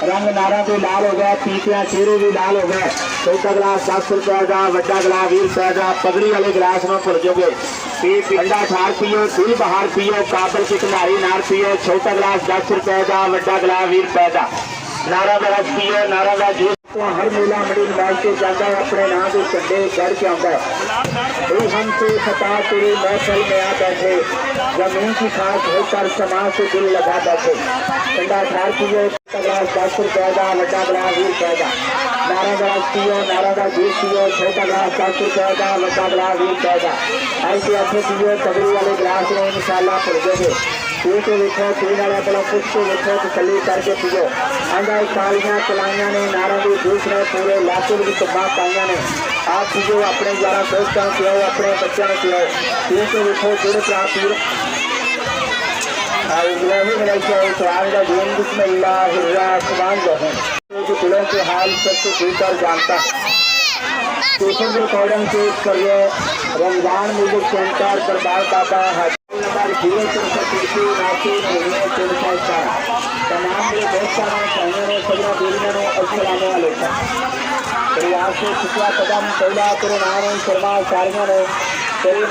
रंग नारा भी लाल हो गया, पीतियां चेहरे भी लाल हो गए। छोटा गिलास 10 रुपए का, वड्डा गिलास 20 रुपए का। पगड़ी वाले गिलास में भुल जाओगे। ठंडा ठार पियो, दिल बहार पियो, काबल की तुम्हारी नार पियो। छोटा गिलास 10 रुपए का, वड्डा गिलास 20 रुपए का। नारा का रस पियो, नारा का जूस। तो हर मेला मंडी मैच के जाता है, अपने नाम के झंडे गढ़ के आता है। हमसे खता तेरे महफल में आ बैठे, जमीन की खास होकर समाज से दिल लगा बैठे। ठंडा ठार पियो, गिलास 10 रुपए का, वड्डा गिलास 20 रुपए का। नारा का रस पियो, नारा का जूस पियो। छोटा गिलास 10 रुपए का, वड्डा गिलास 20 रुपए का। ऐसे अच्छे पियो, पगड़ी वाले गिलास में इंशाल्लाह पड़ जाओगे। पी के देखो, पीने वाला बड़ा कुछ के देखो, तसली करके पियो। अंडा कालियां चलाइया ने, नारा भी दूसरे पूरे इलाके की तबाह पाइया ने। आप पियो, अपने यार दोस्तों को पियो, अपने बच्चों को पियो। पी के देखो, जुड़ क्या पी दिलों के हाल सबसे भीतर जानता है। स्टेशन रिकॉर्डिंग पेश करिए रमजान म्यूजिक सेंटर दरबार बाबा नंबर 0 तमाम मेरे दोस्तों ने सजरा दूरियों ने अस्सलाम वालेकुम। परिवार से पिछला कदम पहला तेरे नाम शर्मा सारियों ने तेरी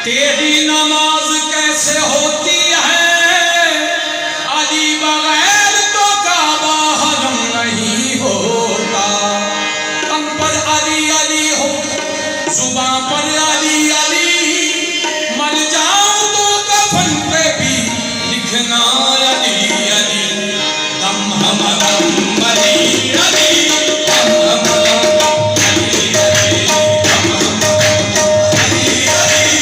तेरी नमाज कैसे होती है अली बगैर तो काबा हरम नहीं होता। तन पर अली अली हो, जुबां पर अली अली, मर जाऊं तो कफन पे भी लिखना अली अली। दम हमारा अली अली, दम हमारा अली अली, दम हमारा अली अली।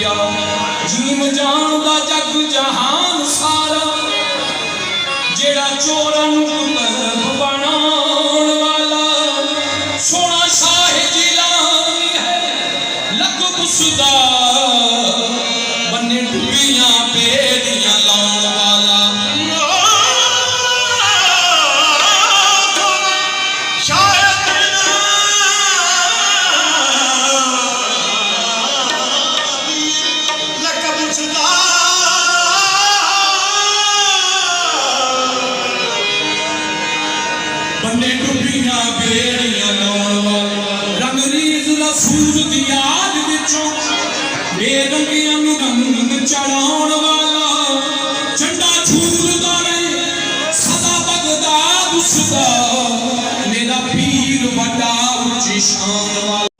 दिया जीव जान दा जग जहान सारा जेड़ा चोरन तरफ बनाउण वाला सोना शाह जिलानी है लकब उसदा बन्ने डुबियां बेड़ियां लाउण वाला बन्ने डुबियां बेड़ियां लाउण वाला रंगरीज रसूल दी याद विचों बेरंगियां नूं रंग चढ़ाउण वाला झंडा झूलदा रहे सदा बगदाद उसदा मेरा पीर वड्डा उच्ची शान वाला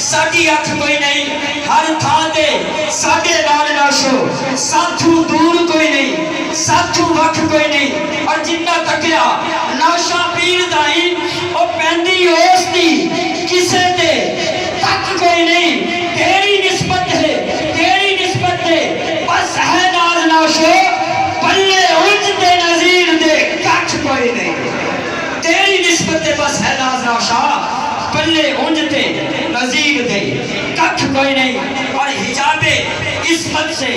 साडी अख कोई नहीं हर थां ते साडे नाल नाशो साथू दूर कोई नहीं साथू वख कोई नहीं और जिन्ना तकिया नाशा पीर दाई ओ पैंदी ओस दी किसे ते तक कोई नहीं तेरी निस्बत है बस है नाल नाशो पल्ले उल्ज ते नजीर दे कख कोई नहीं तेरी निस्बत बस है नाल नाशा पल्ले उंजते नजीर दे कख कोई नहीं और हिजाबे इस्मत से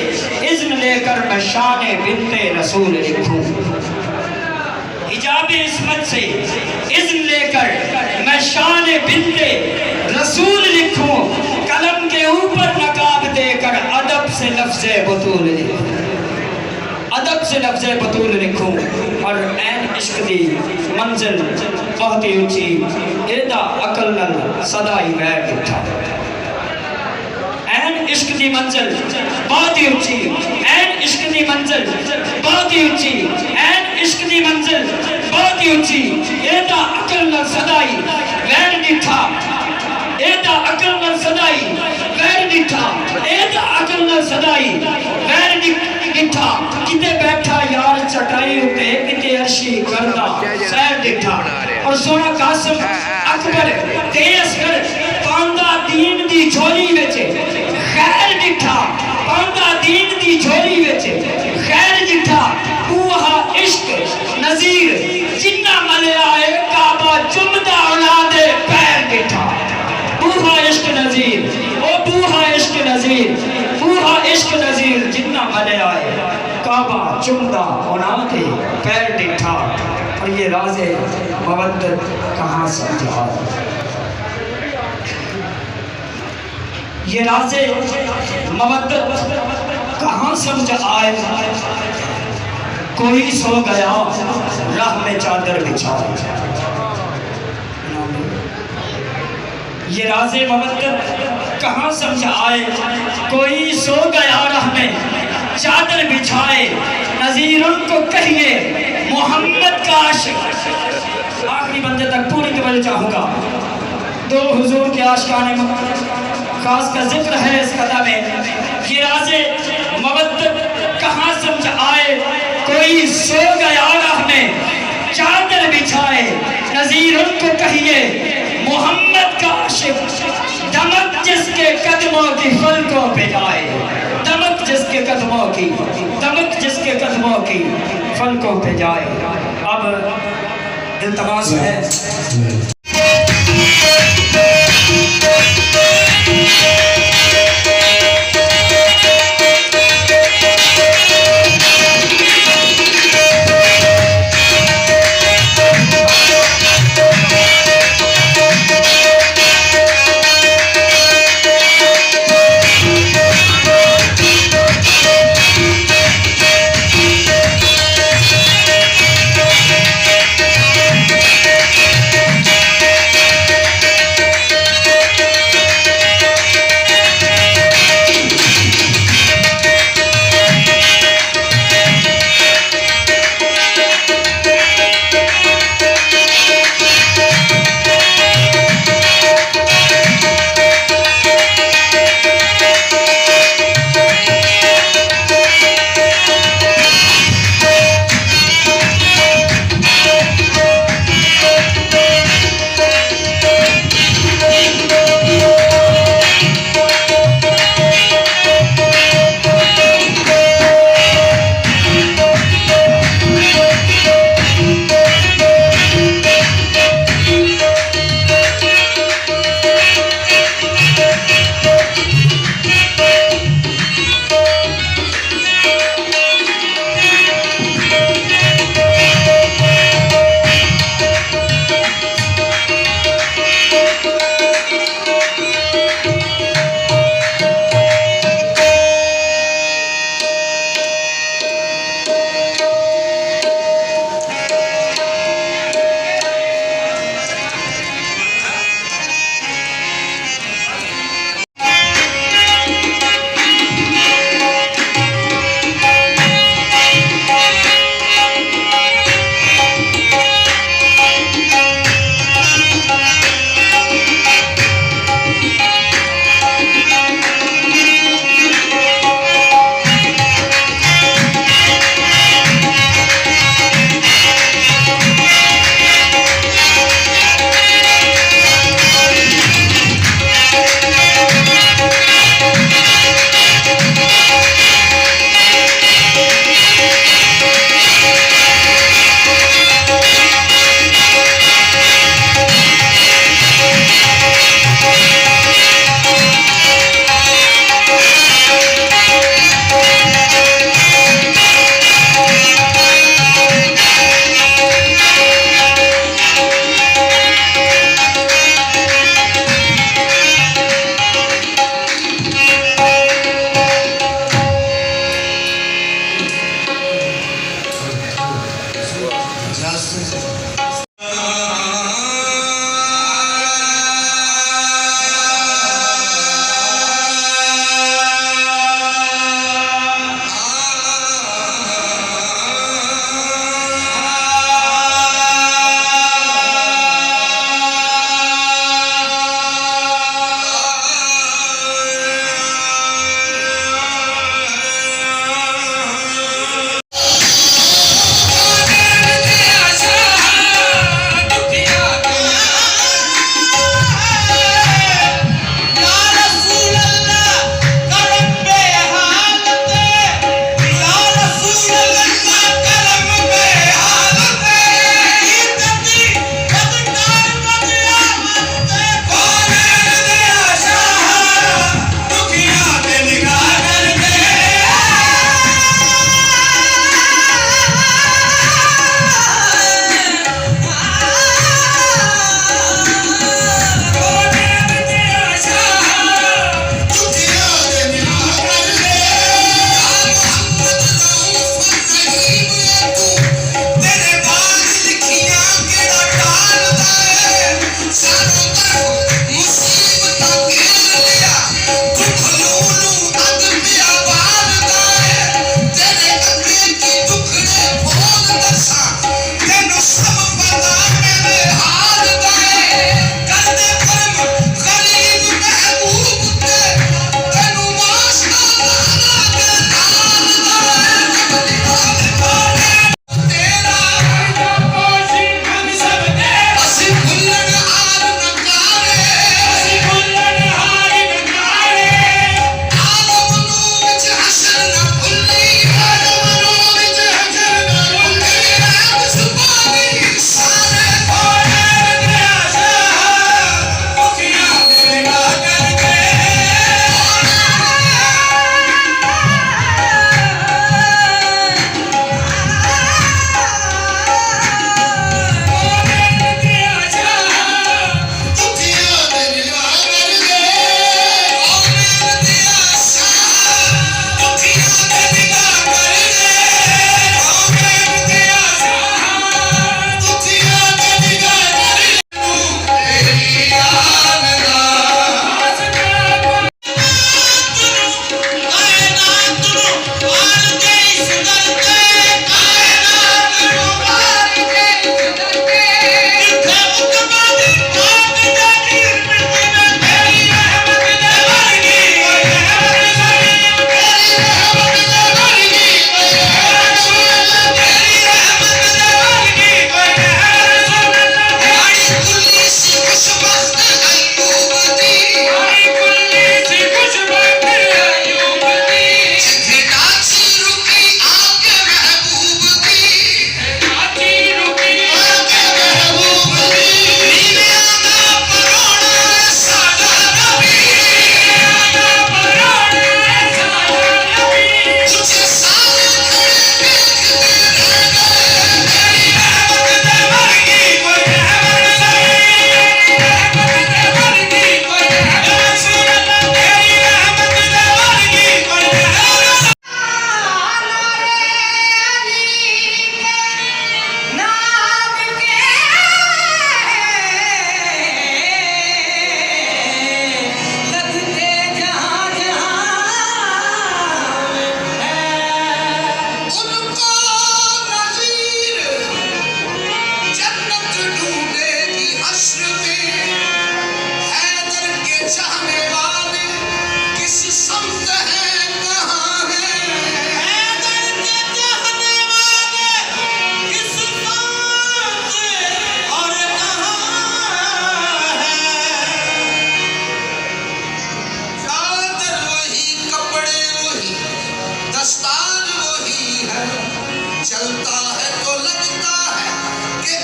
इज़्न लेकर मैं शाने बिन्ते रसूल लिखूं हिजाबे इस्मत से इज़्न लेकर मैं शाने बिन्ते रसूल लिखूं कलम के ऊपर नकाब देकर अदब से लफ्ज़े बतूल लिखूं अदब से लफ्ज़े बतूल लिखूं और ऐन इश्क दी मंजिल बहुत ही ऊंची एदा अकल नल सदा ही बैठ उठा ऐन इश्क दी मंजिल बहुत ही ऊंची ऐन इश्क दी मंजिल बहुत ही ऊंची ऐन इश्क दी मंजिल बहुत ही ऊंची एदा अकल नल सदा ही बैठ दिठा एदा अकल नल सदा ही बैठ दिठा एदा अकल नल सदा ही बैठ दिठा किते बैठा यार चटाई उते किते अर्शी करदा सैर दिठा और सोना कासिम अकबर तेजकर पांदा दीन दी झोली विच खैर दिठा पांदा दीन दी झोली विच खैर दिठा पूहा इश्क नजीर जिन्ना मलिया है काबा चुमदा औलादे पैर दिठा पूहा इश्क नजीर ओ पूहा इश्क नजीर पूहा इश्क नजीर जिन्ना मलिया है काबा चुमदा औलादे पैर दिठा और ये राज़े मवद्दत कहाँ समझा ये राज़े मवद्दत कहाँ समझ आए कोई सो गया राह में चादर बिछाए ये राज़े मवद्दत कहाँ समझ आए कोई सो गया राह में चादर बिछाए बिछाए, नजीर उनको कहिए मोहम्मद का आशिक। आखिरी बंदे तक पूरी तवज्जो चाहूँगा। दो हुजूर के आशिकाने खास का जिक्र है इस कथा में कि राज़े मवद्दत कहाँ समझ आए, कोई सो गया राह में चादर बिछाए, नजीर उनको कहिए मोहम्मद का आशिक। दमक जिसके कदमों की फलकों पे जाए, दमक जिसके कदमों की, दमक जिसके कदमों की फलकों पे जाए। अब इल्तमास है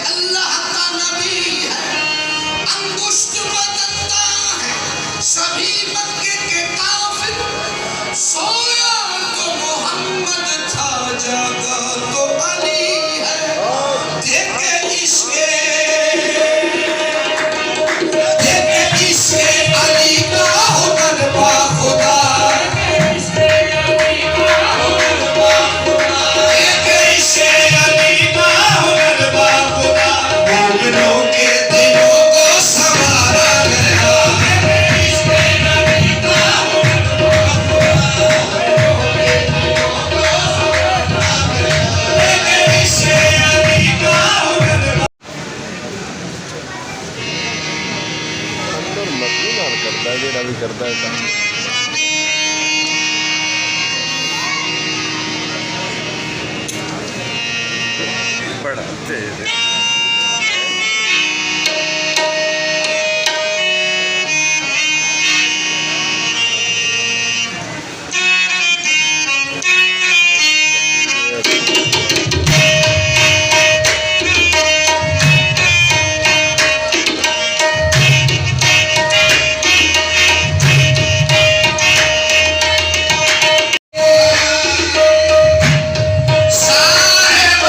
अल्लाह का नबी है, अंगुष्ठ बदलता है सभी मक्के के काफिर। सोया तो मोहम्मद था, जागा तो अली है। देखे इसके अली का हुनर बाखुदा, देखे इसे अली का हुनर बाखुदा, मोमिनों के दिलों को संवारा गया। देखे इसे अली का हुनर बाखुदा, देखे इसे अली का हुनर ਅੰਦਰ ਮਰਜ਼ੀ ਨਾਲ ਕਰਦਾ ਜਿਹੜਾ ਵੀ ਕਰਦਾ ਹੈ ਕੰਮ ਬੜਾ ਤੇਜ਼ ਹੈ साहिब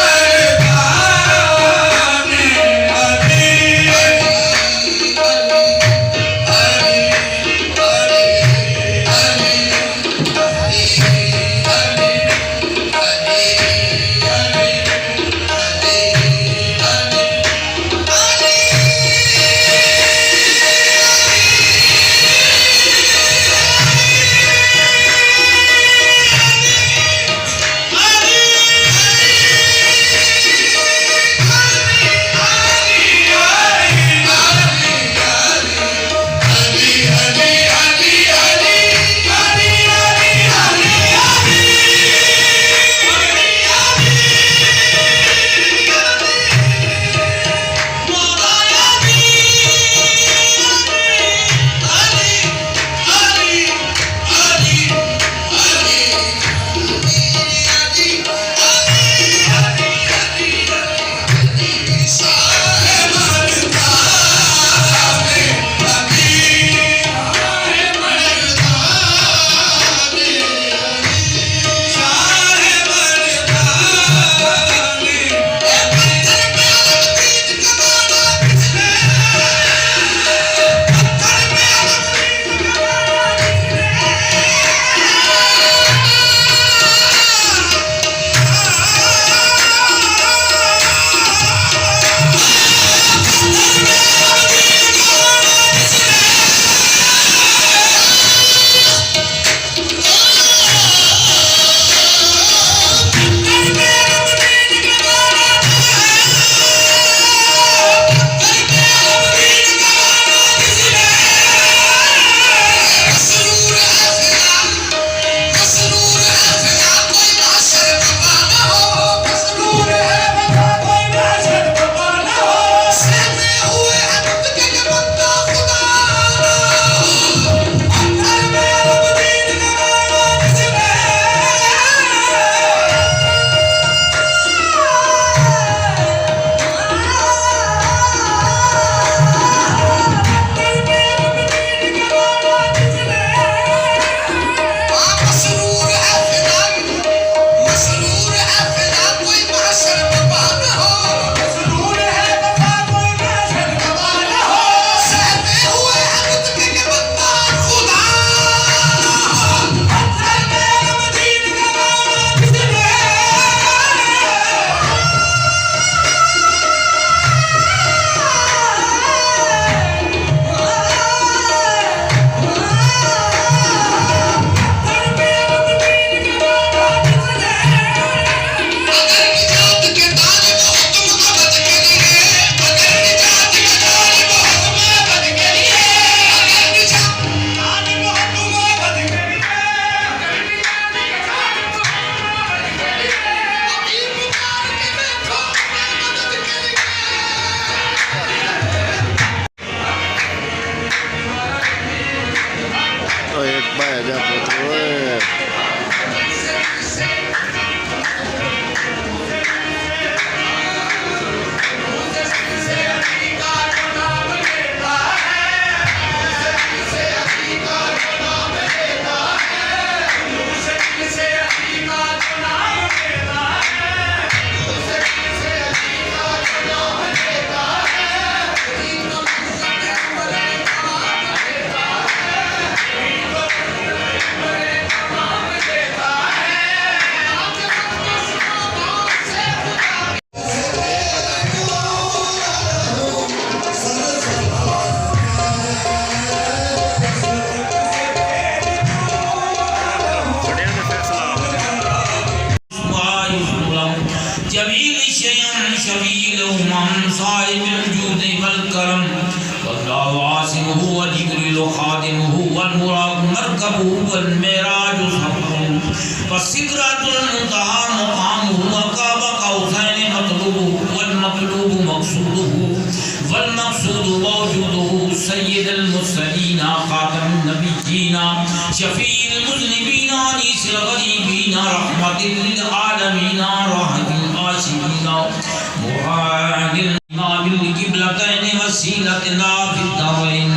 जमील शयन शबील उमम साहिब जुद वल करम वल्लाहु आसिमुहु व जिब्रील खादिमुहु वल मुराद मरकबुहु वल मिराज सफरुहु वसिदरतुल मुंतहा मकामुहु व काबा कौसैन मतलूबुहु वल मतलूबु मक़सूदुहु वल मक़सूदु मौजूदुहु सय्यिदुल मुरसलीन खातमुन नबिय्यीन शफीउल मुज़निबीन अनीसिल गरीबीन रहमतिल लिल आलमीन रहमतिल आशिकीन मुहादिल इमामिल किबलतैन वसीलतना फिद दरैन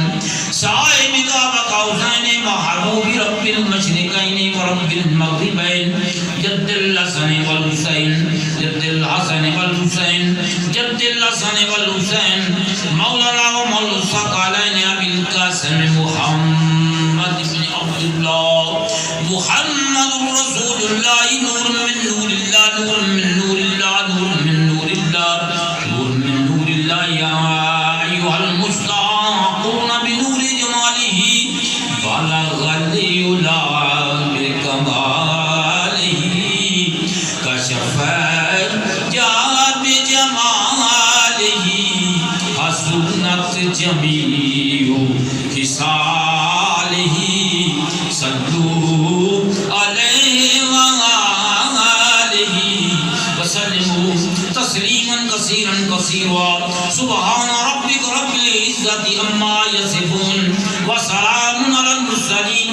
साहिब काबा कौसैन महबूब रब्बिल मशरिकैन व रब्बिल मग़रिबैन जद्दुल हसन वल हुसैन जद्दुल हसन वल हुसैन जद्दुल हसन वल हुसैन मौलाना व मौला सकलैन अबिल कासिम मुहम्मद इब्न अब्दुल्लाह मुहम्मदुर रसूलुल्लाह नूर मिन नूरिल्लाह नूर मिन नूरिल्लाह नूर मिन नूरिल्लाह नूर मिन नूरिल्लाह या अय्युहल मुस्ताक़ून बिनूरि जमालिही बलगल उला बिकमालिही कशफत जात बिजमालिही हसनत जमीउ खिसालिही सल्लू अलैहि व आलिही वसल्लिमू तस्लीमन कसीरन कसीरा सुबहान रब्बिक रब्बिल इज्जति अम्मा यसिफून व सलामुन अलल मुरसलीन